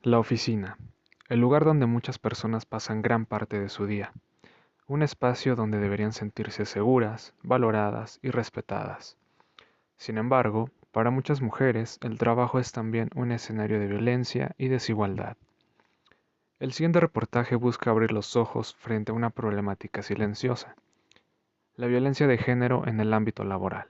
La oficina, el lugar donde muchas personas pasan gran parte de su día, un espacio donde deberían sentirse seguras, valoradas y respetadas. Sin embargo, para muchas mujeres el trabajo es también un escenario de violencia y desigualdad. El siguiente reportaje busca abrir los ojos frente a una problemática silenciosa, la violencia de género en el ámbito laboral.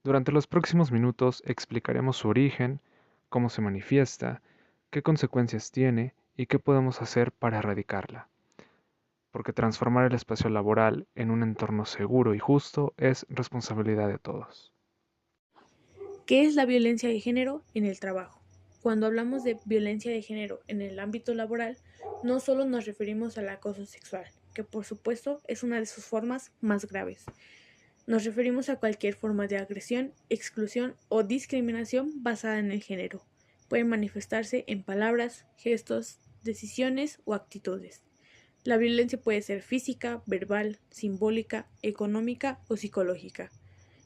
Durante los próximos minutos explicaremos su origen, cómo se manifiesta, qué consecuencias tiene y qué podemos hacer para erradicarla. Porque transformar el espacio laboral en un entorno seguro y justo es responsabilidad de todos. ¿Qué es la violencia de género en el trabajo? Cuando hablamos de violencia de género en el ámbito laboral, no solo nos referimos al acoso sexual, que por supuesto es una de sus formas más graves. Nos referimos a cualquier forma de agresión, exclusión o discriminación basada en el género. Puede manifestarse en palabras, gestos, decisiones o actitudes. La violencia puede ser física, verbal, simbólica, económica o psicológica,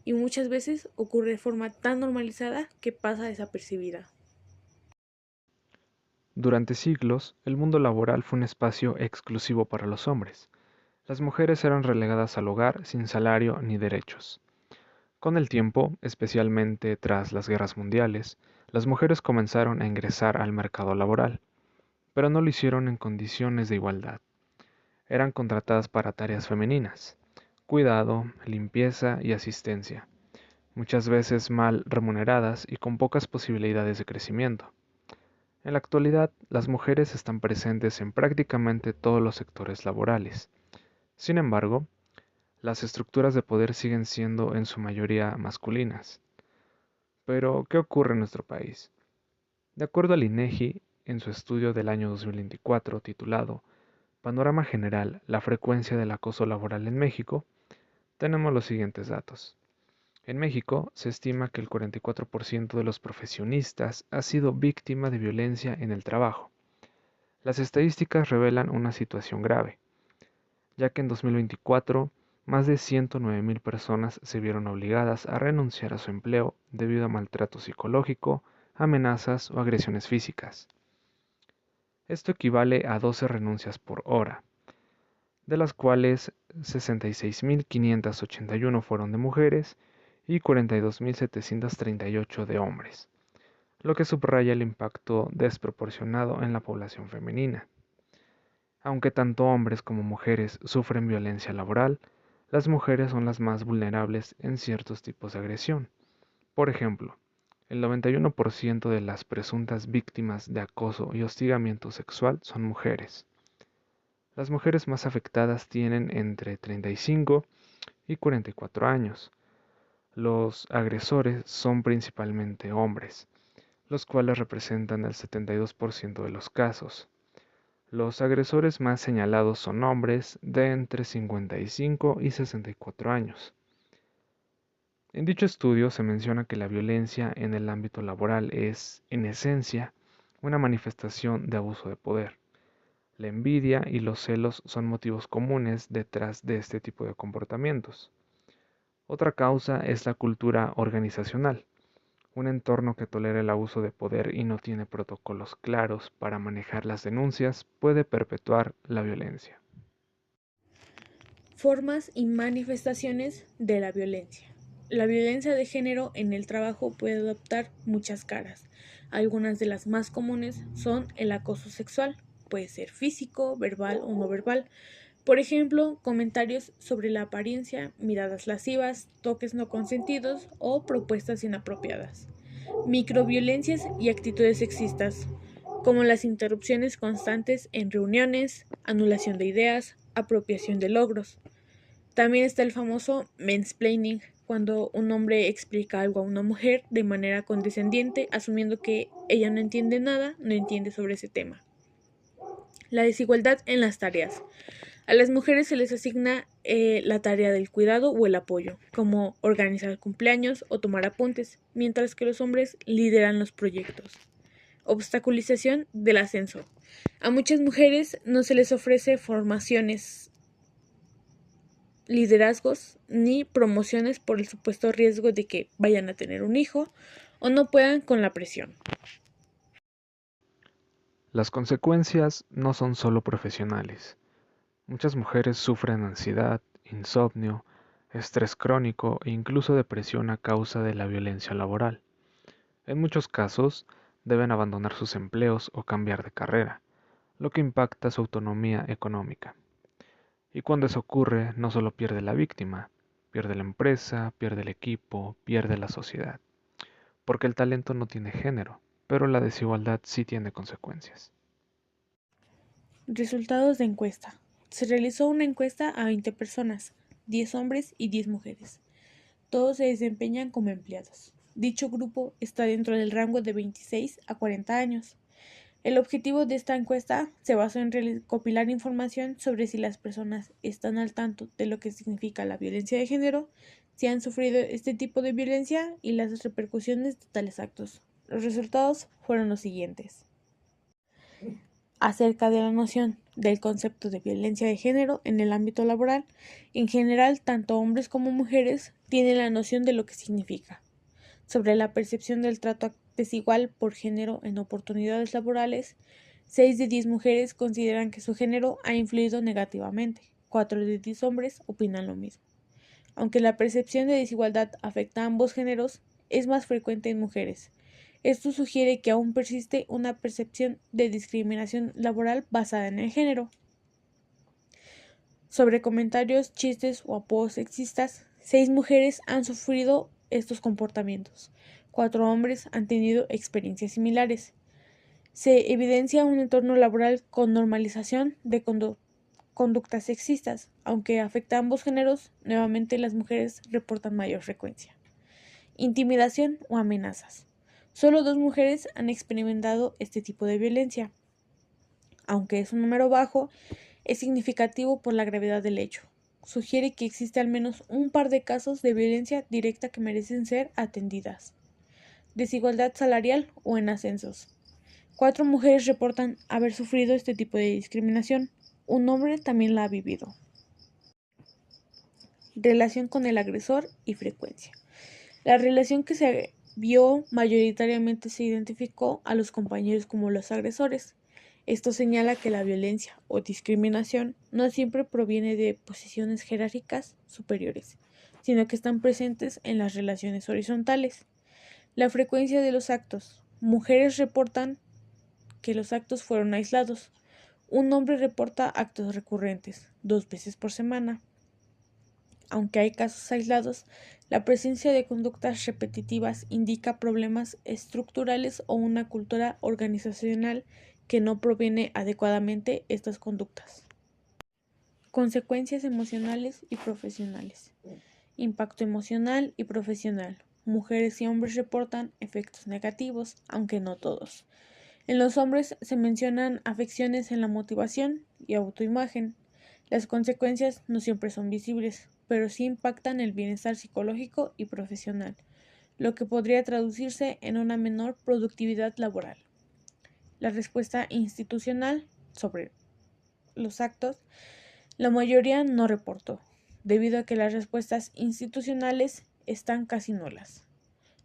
y muchas veces ocurre de forma tan normalizada que pasa desapercibida. Durante siglos, el mundo laboral fue un espacio exclusivo para los hombres. Las mujeres eran relegadas al hogar sin salario ni derechos. Con el tiempo, especialmente tras las guerras mundiales, las mujeres comenzaron a ingresar al mercado laboral, pero no lo hicieron en condiciones de igualdad. Eran contratadas para tareas femeninas, cuidado, limpieza y asistencia, muchas veces mal remuneradas y con pocas posibilidades de crecimiento. En la actualidad, las mujeres están presentes en prácticamente todos los sectores laborales. Sin embargo, las estructuras de poder siguen siendo en su mayoría masculinas. Pero, ¿qué ocurre en nuestro país? De acuerdo al INEGI, en su estudio del año 2024 titulado Panorama General, la frecuencia del acoso laboral en México, tenemos los siguientes datos. En México se estima que el 44% de los profesionistas ha sido víctima de violencia en el trabajo. Las estadísticas revelan una situación grave, ya que en 2024 más de 109,000 personas se vieron obligadas a renunciar a su empleo debido a maltrato psicológico, amenazas o agresiones físicas. Esto equivale a 12 renuncias por hora, de las cuales 66,581 fueron de mujeres y 42,738 de hombres, lo que subraya el impacto desproporcionado en la población femenina. Aunque tanto hombres como mujeres sufren violencia laboral, las mujeres son las más vulnerables en ciertos tipos de agresión. Por ejemplo, el 91% de las presuntas víctimas de acoso y hostigamiento sexual son mujeres. Las mujeres más afectadas tienen entre 35 y 44 años. Los agresores son principalmente hombres, los cuales representan el 72% de los casos. Los agresores más señalados son hombres de entre 55 y 64 años. En dicho estudio se menciona que la violencia en el ámbito laboral es, en esencia, una manifestación de abuso de poder. La envidia y los celos son motivos comunes detrás de este tipo de comportamientos. Otra causa es la cultura organizacional. Un entorno que tolera el abuso de poder y no tiene protocolos claros para manejar las denuncias puede perpetuar la violencia. Formas y manifestaciones de la violencia. La violencia de género en el trabajo puede adoptar muchas caras. Algunas de las más comunes son el acoso sexual, puede ser físico, verbal o no verbal. Por ejemplo, comentarios sobre la apariencia, miradas lascivas, toques no consentidos o propuestas inapropiadas. Microviolencias y actitudes sexistas, como las interrupciones constantes en reuniones, anulación de ideas, apropiación de logros. También está el famoso mansplaining, cuando un hombre explica algo a una mujer de manera condescendiente, asumiendo que ella no entiende nada, no entiende sobre ese tema. La desigualdad en las tareas. A las mujeres se les asigna la tarea del cuidado o el apoyo, como organizar cumpleaños o tomar apuntes, mientras que los hombres lideran los proyectos. Obstaculización del ascenso. A muchas mujeres no se les ofrece formaciones, liderazgos ni promociones por el supuesto riesgo de que vayan a tener un hijo o no puedan con la presión. Las consecuencias no son solo profesionales. Muchas mujeres sufren ansiedad, insomnio, estrés crónico e incluso depresión a causa de la violencia laboral. En muchos casos, deben abandonar sus empleos o cambiar de carrera, lo que impacta su autonomía económica. Y cuando eso ocurre, no solo pierde la víctima, pierde la empresa, pierde el equipo, pierde la sociedad, porque el talento no tiene género, pero la desigualdad sí tiene consecuencias. Resultados de encuesta. Se realizó una encuesta a 20 personas, 10 hombres y 10 mujeres. Todos se desempeñan como empleados. Dicho grupo está dentro del rango de 26 a 40 años. El objetivo de esta encuesta se basó en recopilar información sobre si las personas están al tanto de lo que significa la violencia de género, si han sufrido este tipo de violencia y las repercusiones de tales actos. Los resultados fueron los siguientes. Acerca de la noción del concepto de violencia de género en el ámbito laboral, en general, tanto hombres como mujeres tienen la noción de lo que significa. Sobre la percepción del trato desigual por género en oportunidades laborales, 6 de 10 mujeres consideran que su género ha influido negativamente, 4 de 10 hombres opinan lo mismo. Aunque la percepción de desigualdad afecta a ambos géneros, es más frecuente en mujeres. Esto sugiere que aún persiste una percepción de discriminación laboral basada en el género. Sobre comentarios, chistes o apodos sexistas, 6 mujeres han sufrido estos comportamientos. 4 hombres han tenido experiencias similares. Se evidencia un entorno laboral con normalización de conductas sexistas, aunque afecta a ambos géneros, nuevamente las mujeres reportan mayor frecuencia. Intimidación o amenazas. Solo 2 mujeres han experimentado este tipo de violencia. Aunque es un número bajo, es significativo por la gravedad del hecho. Sugiere que existe al menos un par de casos de violencia directa que merecen ser atendidas. Desigualdad salarial o en ascensos. 4 mujeres reportan haber sufrido este tipo de discriminación. Un hombre también la ha vivido. Relación con el agresor y frecuencia. La relación que se vio mayoritariamente se identificó a los compañeros como los agresores. Esto señala que la violencia o discriminación no siempre proviene de posiciones jerárquicas superiores, sino que están presentes en las relaciones horizontales. La frecuencia de los actos. Mujeres reportan que los actos fueron aislados. Un hombre reporta actos recurrentes, 2 veces por semana. Aunque hay casos aislados, la presencia de conductas repetitivas indica problemas estructurales o una cultura organizacional que no proviene adecuadamente estas conductas. Consecuencias emocionales y profesionales. Impacto emocional y profesional. Mujeres y hombres reportan efectos negativos, aunque no todos. En los hombres se mencionan afecciones en la motivación y autoimagen. Las consecuencias no siempre son visibles, pero sí impactan el bienestar psicológico y profesional, lo que podría traducirse en una menor productividad laboral. La respuesta institucional sobre los actos, la mayoría no reportó, debido a que las respuestas institucionales están casi nulas,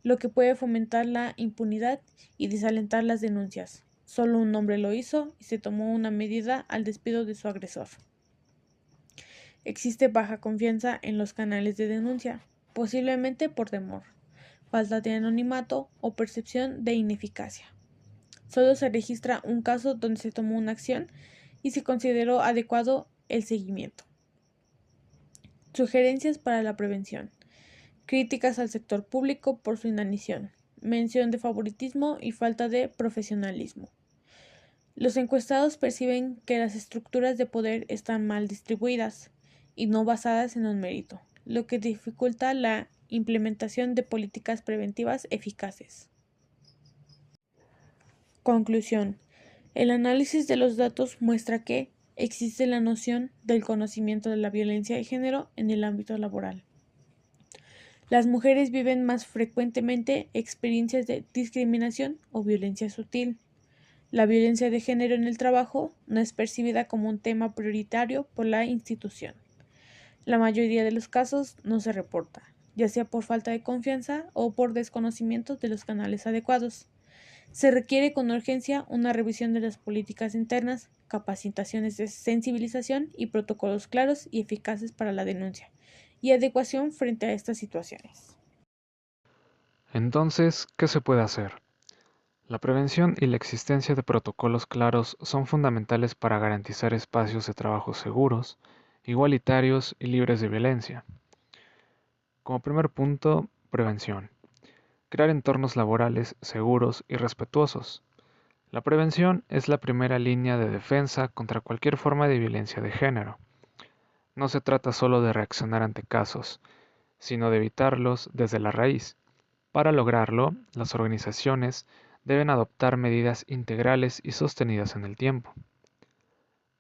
lo que puede fomentar la impunidad y desalentar las denuncias. Solo un hombre lo hizo y se tomó una medida al despido de su agresor. Existe baja confianza en los canales de denuncia, posiblemente por temor, falta de anonimato o percepción de ineficacia. Solo se registra un caso donde se tomó una acción y se consideró adecuado el seguimiento. Sugerencias para la prevención. Críticas al sector público por su inanición. Mención de favoritismo y falta de profesionalismo. Los encuestados perciben que las estructuras de poder están mal distribuidas y no basadas en un mérito, lo que dificulta la implementación de políticas preventivas eficaces. Conclusión. El análisis de los datos muestra que existe la noción del conocimiento de la violencia de género en el ámbito laboral. Las mujeres viven más frecuentemente experiencias de discriminación o violencia sutil. La violencia de género en el trabajo no es percibida como un tema prioritario por la institución. La mayoría de los casos no se reporta, ya sea por falta de confianza o por desconocimiento de los canales adecuados. Se requiere con urgencia una revisión de las políticas internas, capacitaciones de sensibilización y protocolos claros y eficaces para la denuncia y adecuación frente a estas situaciones. Entonces, ¿qué se puede hacer? La prevención y la existencia de protocolos claros son fundamentales para garantizar espacios de trabajo seguros, igualitarios y libres de violencia. Como primer punto, prevención. Crear entornos laborales seguros y respetuosos. La prevención es la primera línea de defensa contra cualquier forma de violencia de género. No se trata solo de reaccionar ante casos, sino de evitarlos desde la raíz. Para lograrlo, las organizaciones deben adoptar medidas integrales y sostenidas en el tiempo.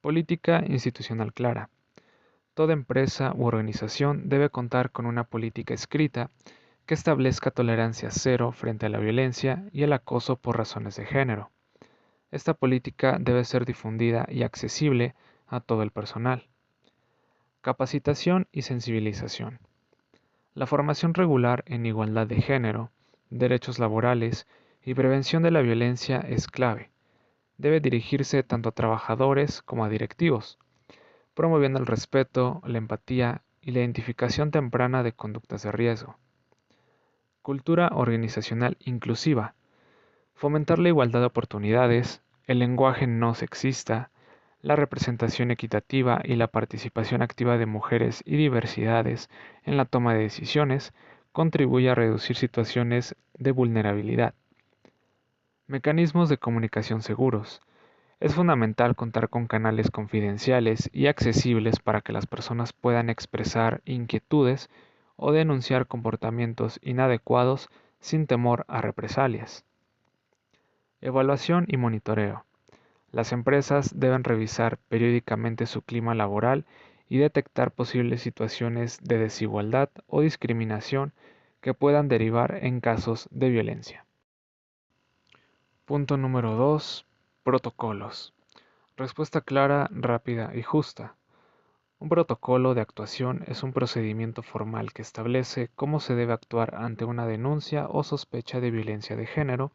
Política institucional clara. Toda empresa u organización debe contar con una política escrita que establezca tolerancia cero frente a la violencia y el acoso por razones de género. Esta política debe ser difundida y accesible a todo el personal. Capacitación y sensibilización. La formación regular en igualdad de género, derechos laborales y prevención de la violencia es clave. Debe dirigirse tanto a trabajadores como a directivos, promoviendo el respeto, la empatía y la identificación temprana de conductas de riesgo. Cultura organizacional inclusiva. Fomentar la igualdad de oportunidades, el lenguaje no sexista, la representación equitativa y la participación activa de mujeres y diversidades en la toma de decisiones contribuye a reducir situaciones de vulnerabilidad. Mecanismos de comunicación seguros. Es fundamental contar con canales confidenciales y accesibles para que las personas puedan expresar inquietudes o denunciar comportamientos inadecuados sin temor a represalias. Evaluación y monitoreo. Las empresas deben revisar periódicamente su clima laboral y detectar posibles situaciones de desigualdad o discriminación que puedan derivar en casos de violencia. Punto número 2. Protocolos. Respuesta clara, rápida y justa. Un protocolo de actuación es un procedimiento formal que establece cómo se debe actuar ante una denuncia o sospecha de violencia de género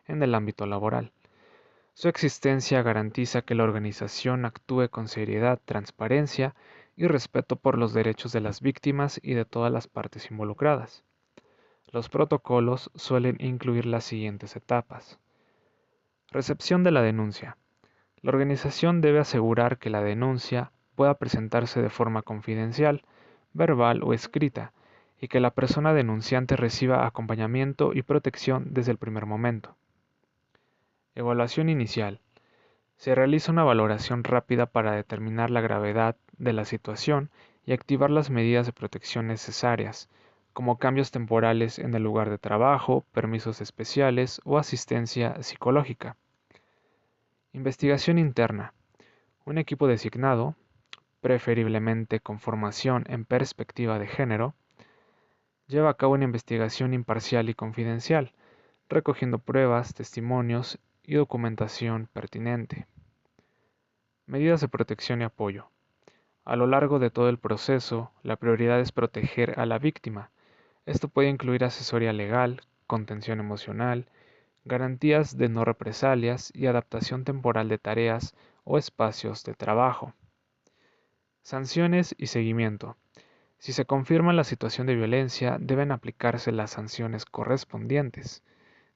en el ámbito laboral. Su existencia garantiza que la organización actúe con seriedad, transparencia y respeto por los derechos de las víctimas y de todas las partes involucradas. Los protocolos suelen incluir las siguientes etapas. Recepción de la denuncia. La organización debe asegurar que la denuncia pueda presentarse de forma confidencial, verbal o escrita, y que la persona denunciante reciba acompañamiento y protección desde el primer momento. Evaluación inicial. Se realiza una valoración rápida para determinar la gravedad de la situación y activar las medidas de protección necesarias, como cambios temporales en el lugar de trabajo, permisos especiales o asistencia psicológica. Investigación interna. Un equipo designado, preferiblemente con formación en perspectiva de género, lleva a cabo una investigación imparcial y confidencial, recogiendo pruebas, testimonios y documentación pertinente. Medidas de protección y apoyo. A lo largo de todo el proceso, la prioridad es proteger a la víctima. Esto puede incluir asesoría legal, contención emocional, garantías de no represalias y adaptación temporal de tareas o espacios de trabajo. Sanciones y seguimiento. Si se confirma la situación de violencia, deben aplicarse las sanciones correspondientes,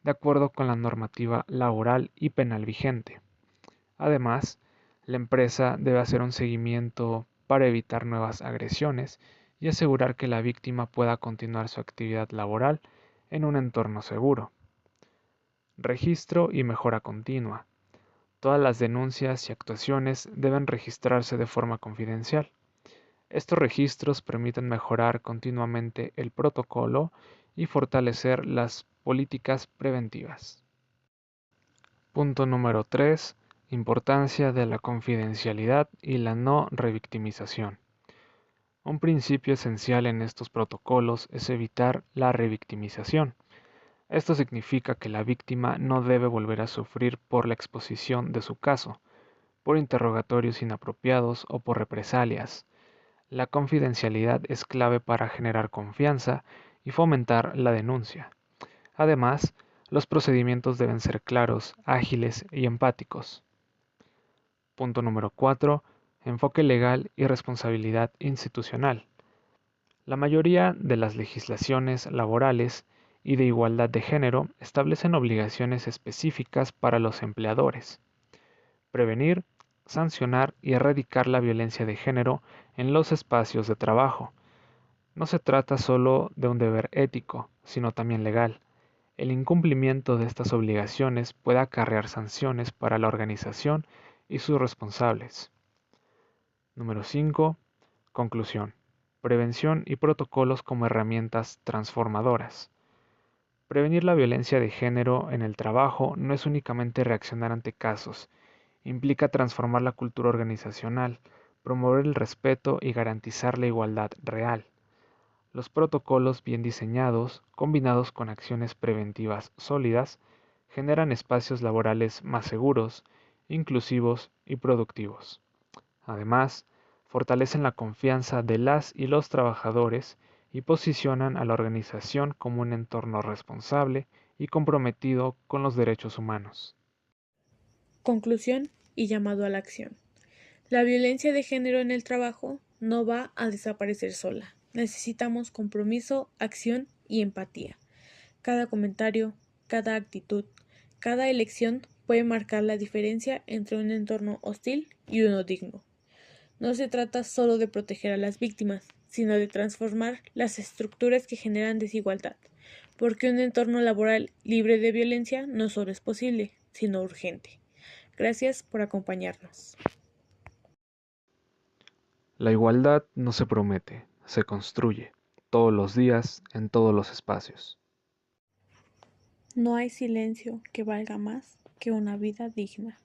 de acuerdo con la normativa laboral y penal vigente. Además, la empresa debe hacer un seguimiento para evitar nuevas agresiones y asegurar que la víctima pueda continuar su actividad laboral en un entorno seguro. Registro y mejora continua. Todas las denuncias y actuaciones deben registrarse de forma confidencial. Estos registros permiten mejorar continuamente el protocolo y fortalecer las políticas preventivas. Punto número 3. Importancia de la confidencialidad y la no revictimización. Un principio esencial en estos protocolos es evitar la revictimización. Esto significa que la víctima no debe volver a sufrir por la exposición de su caso, por interrogatorios inapropiados o por represalias. La confidencialidad es clave para generar confianza y fomentar la denuncia. Además, Los procedimientos deben ser claros, ágiles y empáticos. Punto número 4. Enfoque legal y responsabilidad institucional. La mayoría de las legislaciones laborales y de igualdad de género establecen obligaciones específicas para los empleadores. Prevenir, sancionar y erradicar la violencia de género en los espacios de trabajo. No se trata solo de un deber ético, sino también legal. El incumplimiento de estas obligaciones puede acarrear sanciones para la organización y sus responsables. Número 5. Conclusión. Prevención y protocolos como herramientas transformadoras. Prevenir la violencia de género en el trabajo no es únicamente reaccionar ante casos, implica transformar la cultura organizacional, promover el respeto y garantizar la igualdad real. Los protocolos bien diseñados, combinados con acciones preventivas sólidas, generan espacios laborales más seguros, inclusivos y productivos. Además, fortalecen la confianza de las y los trabajadores y posicionan a la organización como un entorno responsable y comprometido con los derechos humanos. Conclusión y llamado a la acción. La violencia de género en el trabajo no va a desaparecer sola. Necesitamos compromiso, acción y empatía. Cada comentario, cada actitud, cada elección puede marcar la diferencia entre un entorno hostil y uno digno. No se trata solo de proteger a las víctimas, sino de transformar las estructuras que generan desigualdad, porque un entorno laboral libre de violencia no solo es posible, sino urgente. Gracias por acompañarnos. La igualdad no se promete, se construye, todos los días, en todos los espacios. No hay silencio que valga más que una vida digna.